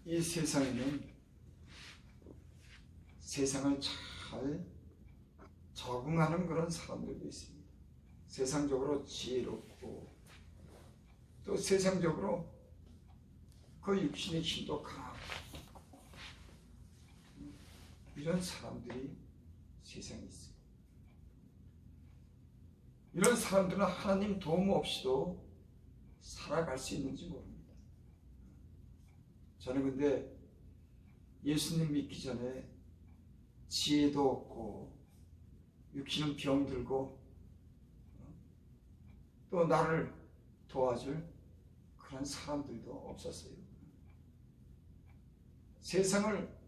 이 세상에는 세상을 잘 적응하는 그런 사람들도 있습니다. 세상적으로 지혜롭고 또 세상적으로 그 육신의 힘도 강하고 이런 사람들이 세상에 있어요. 이런 사람들은 하나님 도움 없이도 살아갈 수 있는지 모릅니다. 저는 근데 예수님 믿기 전에 지혜도 없고 육신은 병들고 또 나를 도와줄 그런 사람들도 없었어요. 세상을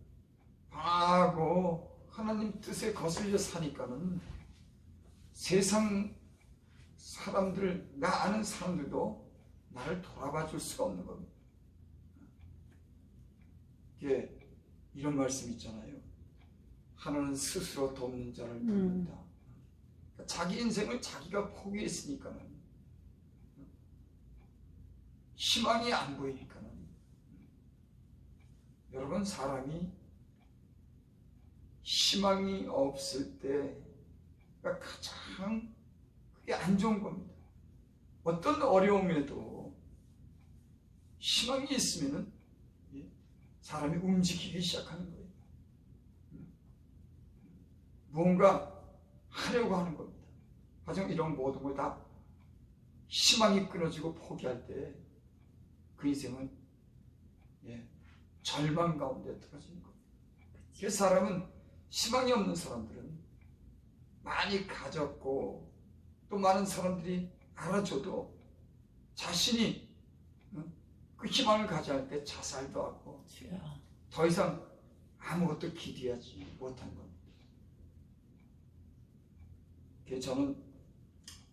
방하고 하나님 뜻에 거슬려 사니까는 세상 사람들, 나 아는 사람들도 나를 돌아봐 줄 수가 없는 겁니다. 이게 이런 말씀 있잖아요. 하나는 스스로 돕는 자를 돕는다. 그러니까 자기 인생을 자기가 포기했으니까는 희망이 안 보이니까는 여러분, 사람이 희망이 없을 때가 가장 그게 안 좋은 겁니다. 어떤 어려움에도 희망이 있으면은 사람이 움직이기 시작하는 거예요. 무언가 하려고 하는 겁니다. 하지만 이런 모든 걸 다 희망이 끊어지고 포기할 때 그 인생은 절망 가운데 떨어지는 겁니다. 그래서 사람은 희망이 없는 사람들은 많이 가졌고 또 많은 사람들이 알아줘도 자신이 그 희망을 가져야 할 때 자살도 하고 더 이상 아무것도 기대하지 못한 겁니다. 그래서 저는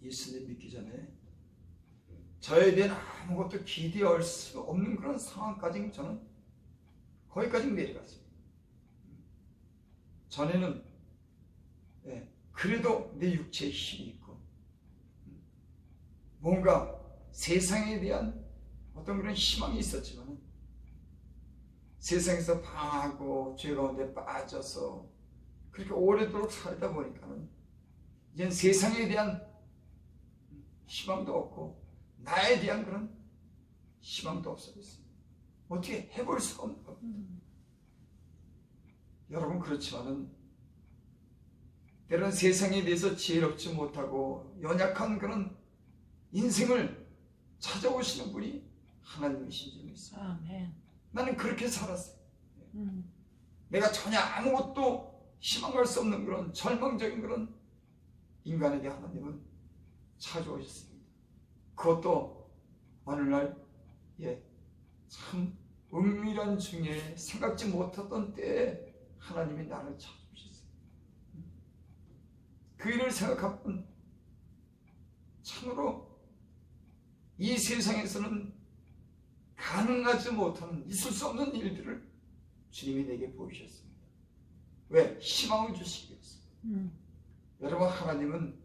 예수님 믿기 전에 저에 대한 아무것도 기대할 수 없는 그런 상황까지 저는 거기까지 내려갔습니다. 전에는 그래도 내 육체에 힘이 있고 뭔가 세상에 대한 어떤 그런 희망이 있었지만 세상에서 방하고 죄 가운데 빠져서 그렇게 오래도록 살다 보니까는 이젠 세상에 대한 희망도 없고 나에 대한 그런 희망도 없어졌습니다. 어떻게 해볼 수가 없는 겁니다. 여러분, 그렇지만은 때로는 세상에 대해서 지혜롭지 못하고 연약한 그런 인생을 찾아오시는 분이 하나님이신 줄 믿습니다. 아멘. 나는 그렇게 살았어요. 내가 전혀 아무것도 희망할 수 없는 그런 절망적인 그런 인간에게 하나님은 찾아오셨습니다. 그것도 어느 날 참 은밀한 중에 생각지 못했던 때에 하나님이 나를 찾아오셨어요. 그 일을 생각하면 참으로 이 세상에서는 가능하지 못하는, 있을 수 없는 일들을 주님이 내게 보이셨습니다. 왜? 희망을 주시기 위해서. 여러분, 하나님은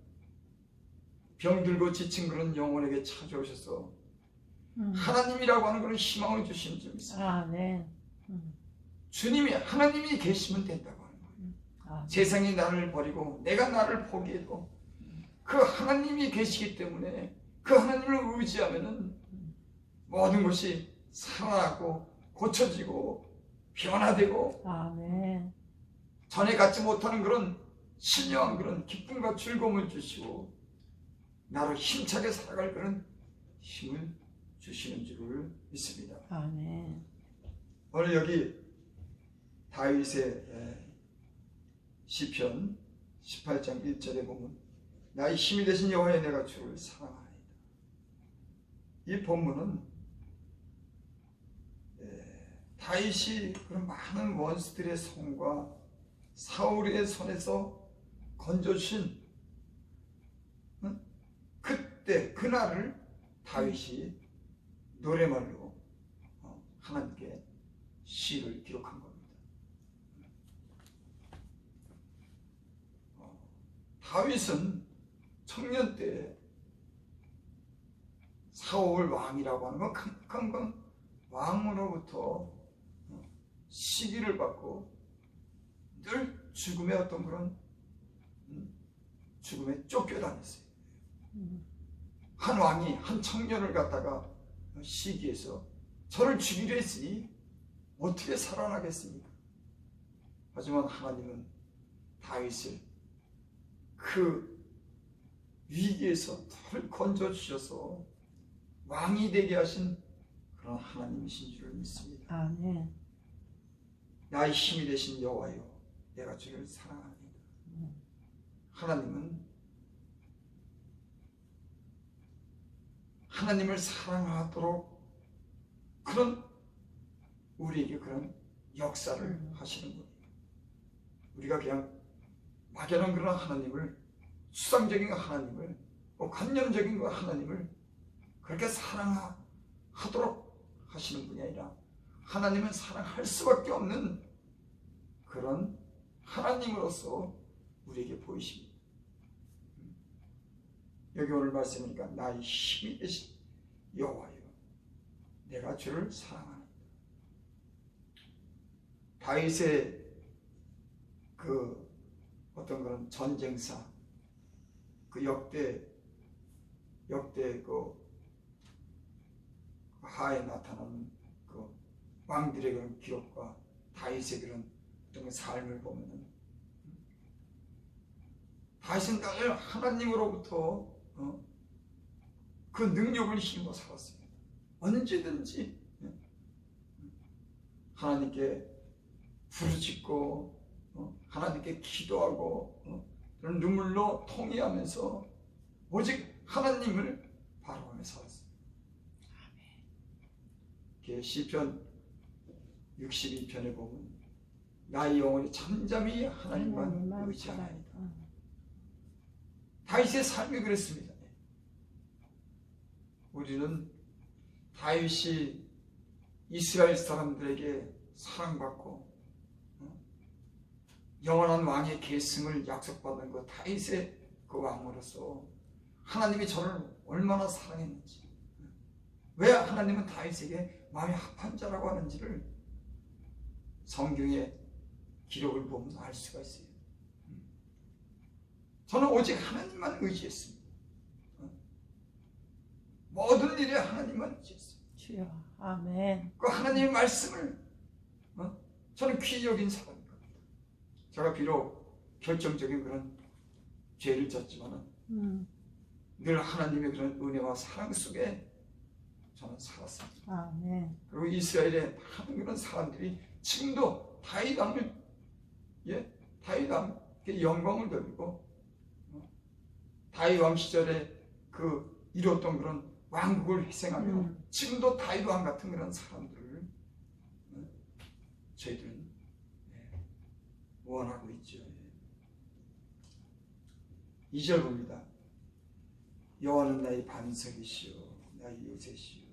병들고 지친 그런 영혼에게 찾아오셔서 하나님이라고 하는 그런 희망을 주시는 줄 믿습니다. 아멘. 주님이, 하나님이 계시면 된다고 하는 거예요. 세상이 나를 버리고 내가 나를 포기해도 그 하나님이 계시기 때문에 그 하나님을 의지하면은 모든 것이 살아나고 고쳐지고 변화되고 아멘. 전에 갖지 못하는 그런 신령한 그런 기쁨과 즐거움을 주시고 나로 힘차게 살아갈 그런 힘을 주시는 줄을 믿습니다. 아멘. 오늘 여기 다윗의 시편 18장 1절에 보면 나의 힘이 되신 여호와여 내가 주를 사랑하나이다. 이 본문은 다윗이 그런 많은 원수들의 손과 사울의 손에서 건져주신 그때 그날을 다윗이 노래말로 하나님께 시를 기록한 겁니다. 다윗은 청년 때 사울 왕이라고 하는 건 강력한 건 왕으로부터 시기를 받고 늘 죽음의 어떤 그런 죽음에 쫓겨다녔어요. 한 왕이 한 청년을 갖다가 시기해서 저를 죽이려 했으니 어떻게 살아나겠습니까? 하지만 하나님은 다윗을 그 위기에서 저를 건져주셔서 왕이 되게 하신 그런 하나님이신 줄을 믿습니다. 아멘. 나의 힘이 되신 여호와여, 내가 주를 사랑합니다. 하나님을 사랑하도록 그런 우리에게 그런 역사를 하시는 분이에요. 우리가 그냥 막연한 그런 하나님을, 수상적인 하나님을, 관념적인 하나님을 그렇게 사랑하도록 하시는 분이 아니라 하나님은 사랑할 수밖에 없는 그런 하나님으로서 우리에게 보이십니다. 여기 오늘 말씀이니까 나의 힘이 되신 여호와여, 내가 주를 사랑합니다. 다윗의 그 어떤 그런 전쟁사, 그 역대 그 하에 나타나는 그 왕들의 그런 기록과 다윗의 그런 어떤 삶을 보면은 다윗은 늘 하나님으로부터 그 능력을 힘입어 살았습니다. 언제든지 하나님께 부르짖고 하나님께 기도하고 그런 눈물로 통회하면서 오직 하나님을 바라보며 살았습니다. 시편 62편에 보면 나의 영혼이 잠잠히 하나님만 의지하나이다. 다윗의 삶이 그랬습니다. 우리는 다윗이 이스라엘 사람들에게 사랑받고 영원한 왕의 계승을 약속받은 그 다윗의 그 왕으로서 하나님이 저를 얼마나 사랑했는지, 왜 하나님은 다윗에게 마음이 합한 자라고 하는지를 성경의 기록을 보면 알 수가 있어요. 저는 오직 하나님만 의지했습니다. 모든 일에 하나님만 의지했어요. 주여, 아멘. 그 하나님의 말씀을 저는 귀히 여긴 사람입니다. 제가 비록 결정적인 그런 죄를 졌지만은 늘 하나님의 그런 은혜와 사랑 속에 저는 살았습니다. 아멘. 그리고 이스라엘의 많은 그런 사람들이 지금도 다윗 왕을 다윗 왕께 영광을 돌리고 다윗 왕 시절에 그 이뤘던 그런 왕국을 회생하며 지금도 다윗 왕 같은 그런 사람들을 저희들은 원하고 있죠. 2절 봅니다. 여호와는 나의 반석이시요 나의 요새시요.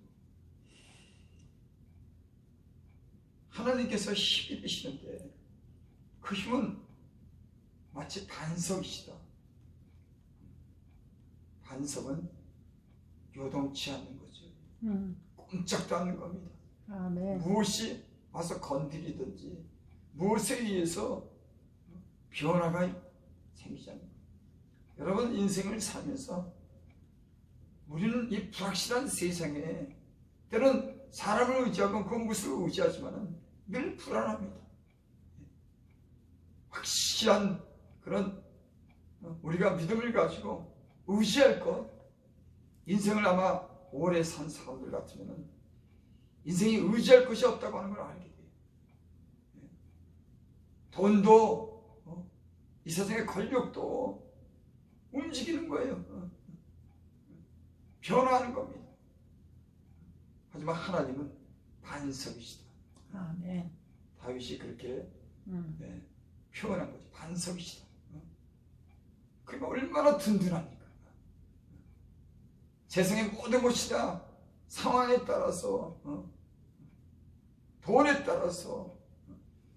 하나님께서 힘이 되시는데 그 힘은 마치 반석이시다. 반석은 요동치 않는 거죠. 꼼짝도 않는 겁니다. 아멘. 무엇이 와서 건드리든지 무엇에 의해서 변화가 생기지 않는 거예요. 여러분, 인생을 살면서 우리는 이 불확실한 세상에 때론 사람을 의지하고 그 무엇을 의지하지만 늘 불안합니다. 확실한 그런 우리가 믿음을 가지고 의지할 것, 인생을 아마 오래 산 사람들 같으면 인생이 의지할 것이 없다고 하는 걸 알게 돼요. 돈도 이 세상의 권력도 움직이는 거예요. 변화하는 겁니다. 하지만 하나님은 반석이시다. 아멘. 다윗이 그렇게 표현한 거죠. 반석이시다. 그러니까 얼마나 든든합니까? 세상의 모든 것이 다 상황에 따라서 돈에 따라서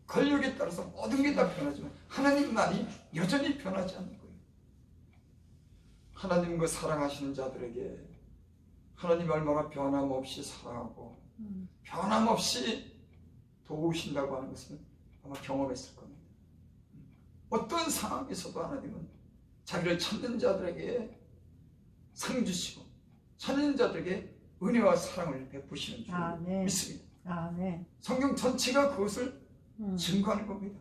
권력에 따라서 모든 게 다 변하지만 하나님 말이 여전히 변하지 않는 거예요. 하나님과 사랑하시는 자들에게 하나님 얼마나 변함없이 사랑하고 변함없이 도우신다고 하는 것을 아마 경험했을 겁니다. 어떤 상황에서도 하나님은 자기를 찾는 자들에게 상 주시고 찾는 자들에게 은혜와 사랑을 베푸시는 줄 아멘. 믿습니다. 아멘. 성경 전체가 그것을 음. 증거하는 겁니다.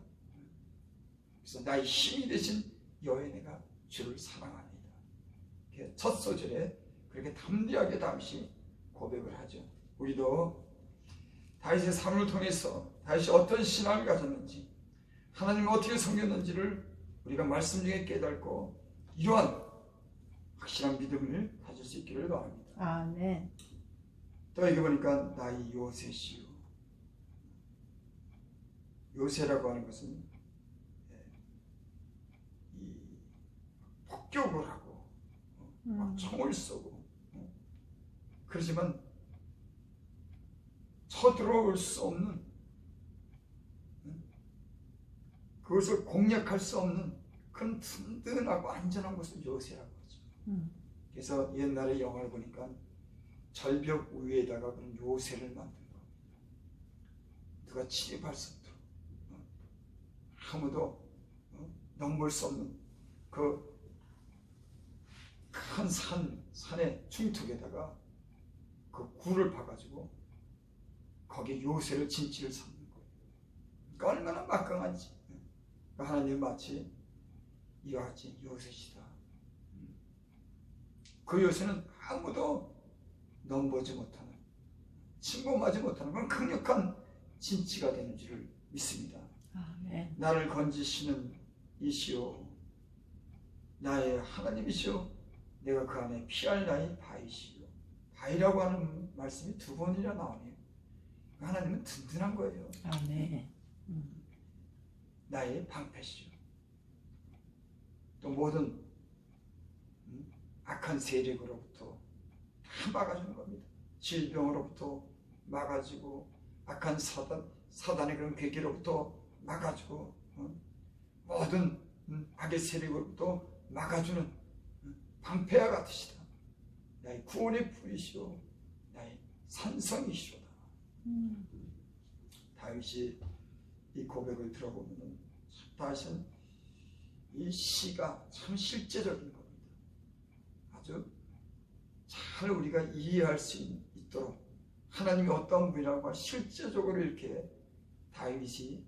그래서 나의 힘이 되신 여호와의 내가 주를 사랑하나이다. 이렇게 첫 소절에 그렇게 담대하게 다윗이 고백을 하죠. 우리도 다윗의 삶을 통해서 다윗이 어떤 신앙을 가졌는지 하나님을 어떻게 섬겼는지를 우리가 말씀 중에 깨닫고 이러한 확실한 믿음을 가질 수 있기를 바랍니다. 아멘. 또 여기 보니까 나의 요새시요. 요새라고 하는 것은 이 폭격을 하고 막 총을 쏘고 그렇지만 쳐들어올 수 없는 그것을 공략할 수 없는 큰 든든하고 안전한 것을 요새라고 하죠. 그래서 옛날에 영화를 보니까 절벽 위에다가 그런 요새를 만든 겁니다. 누가 침입할 수 없도록 아무도 넘볼 수 없는 그 큰 산의 중턱에다가 그 굴을 파가지고 거기에 요새를 진치를 삼는 거예요. 그러니까 얼마나 막강한지. 그러니까 하나님 마치 이와 같이 요새시다. 그 요새는 아무도 넘보지 못하는, 침범하지 못하는 그런 강력한 진치가 되는 줄을 믿습니다. 아멘. 나를 건지시는 이시오, 나의 하나님이시오, 내가 그 안에 피할 나의 바위시오. 바위라고 하는 말씀이 두 번이나 나오네요. 하나님은 든든한 거예요. 아멘. 나의 방패시오. 또 모든 악한 세력으로부터 다 막아주는 겁니다. 질병으로부터 막아주고 악한 사단의 그런 괴계로부터 막아주고 모든 악의 세력으로부터 막아주는 방패와 같으시다. 나의 구원의 뿌리시오, 나의 산성이시오다. 다윗이 이 고백을 들어보면 다윗은 이 시가 참 실제적인 겁니다. 아주 잘 우리가 이해할 수 있도록 하나님이 어떤 분이라고 실제적으로 이렇게 다윗이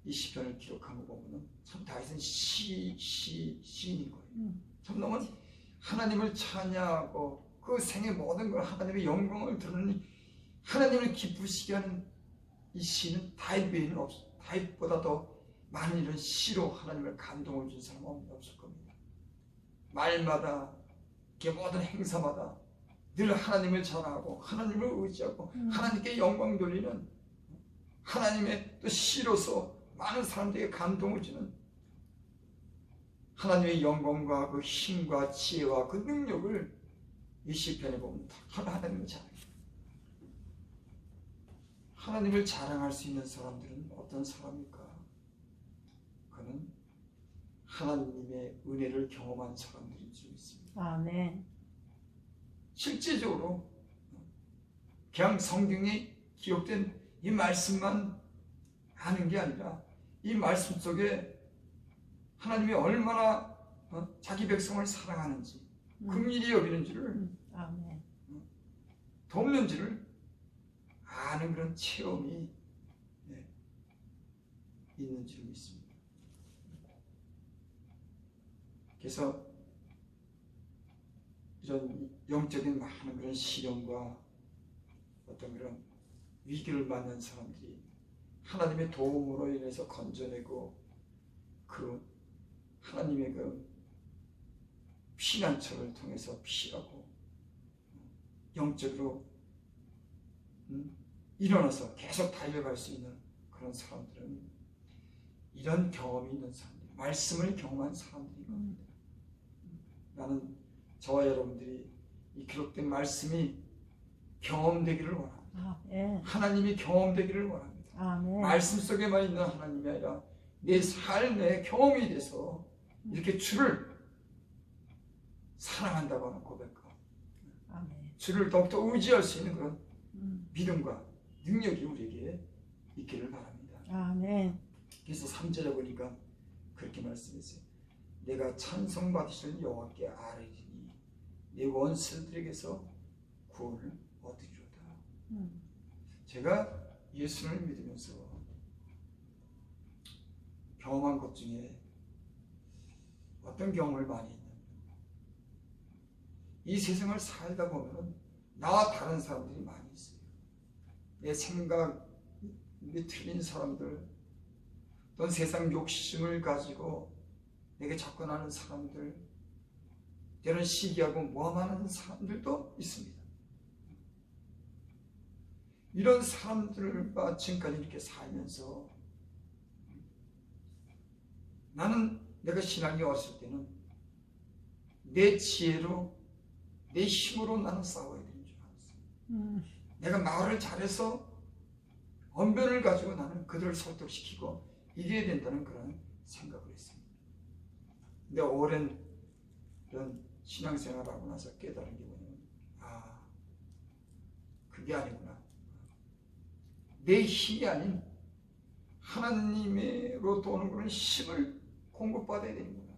이 시편을 기록한 거 보면 참 다윗은 시인인 거예요. 참 너무 하나님을 찬양하고 그 생의 모든 걸 하나님의 영광을 드러내는 하나님을 기쁘시게 하는 이 시는 다윗 외에는 다윗보다 더 많은 이런 시로 하나님을 감동을 준 사람은 없을 겁니다. 말마다 모든 행사마다 늘 하나님을 찬양하고 하나님을 의지하고 하나님께 영광 돌리는 하나님의 또 시로서 많은 사람들에게 감동을 주는 하나님의 영광과 그 힘과 지혜와 그 능력을 이 시편에 보면 다 하나님을 자랑해요. 하나님을 자랑할 수 있는 사람들은 어떤 사람일까? 그는 하나님의 은혜를 경험한 사람들인 줄 믿습니다. 아멘. 실제적으로 그냥 성경에 기록된 이 말씀만 아는 게 아니라 이 말씀 속에 하나님이 얼마나 자기 백성을 사랑하는지 긍휼히 여기는지를 아멘. 돕는지를 아는 그런 체험이 있는 줄 믿습니다. 그래서 이런 영적인 많은 그런 시련과 어떤 그런 위기를 만난 사람들이 하나님의 도움으로 인해서 건져내고 그 하나님의 그 피난처를 통해서 피하고 영적으로 일어나서 계속 달려갈 수 있는 그런 사람들은 이런 경험이 있는 사람들, 말씀을 경험한 사람들인 겁니다. 나는 저와 여러분들이 이 기록된 말씀이 경험되기를 원합니다. 아멘. 하나님이 경험되기를 원합니다. 아멘. 말씀 속에만 있는 하나님이 아니라 내 삶의 경험이 돼서 이렇게 주를 사랑한다고 하는 고백과 아멘. 주를 더욱더 의지할 수 있는 그런 믿음과 능력이 우리에게 있기를 바랍니다. 아멘. 그래서 3절에 보니까 그렇게 말씀했어요. 내가 찬송받으시는 여호와께 아뢰리니 내 원수들에게서 구원을 얻으리로다. 제가 예수를 믿으면서 경험한 것 중에 어떤 경험을 많이 했냐면, 이 세상을 살다 보면 나와 다른 사람들이 많이 있어요. 내 생각이 틀린 사람들, 또 세상 욕심을 가지고 내게 접근하는 사람들, 때로는 시기하고 모함하는 사람들도 있습니다. 이런 사람들과 지금까지 이렇게 살면서 나는 내가 신앙이 왔을 때는 내 지혜로, 내 힘으로 나는 싸워야 되는 줄 알았어요. 내가 말을 잘해서 언변을 가지고 나는 그들을 설득시키고 이겨야 된다는 그런 생각을 했습니다. 근데 오랜 이런 신앙생활하고 나서 깨달은 게 뭐냐면, 그게 아니구나. 내 힘이 아닌 하나님으로부터 오는 그런 힘을 공급받아야 되는구나.